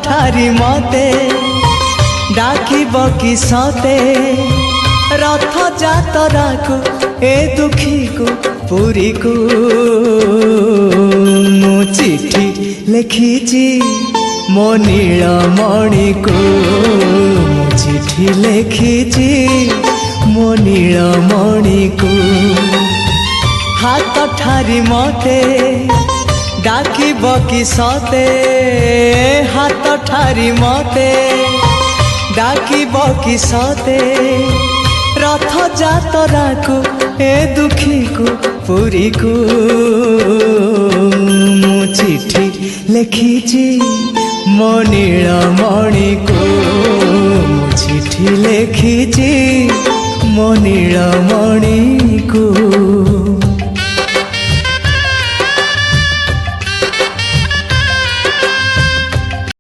ठारी मते डाकिब कि सते रथ जातरा को ए दुखी को पुरी को मु चिठी लिखिची मो नीलमणि को मु चिठी लिखिची मो नीलमणि को हाथ ठारी मते डाकिब कि सते हाथ ठारी मते डाकिब कि सते रथ जातरा को ए दुखी को पुरी को मु चिठी लिखिची मो नीलमणि को मु चिठी लिखिची मो नीलमणि को।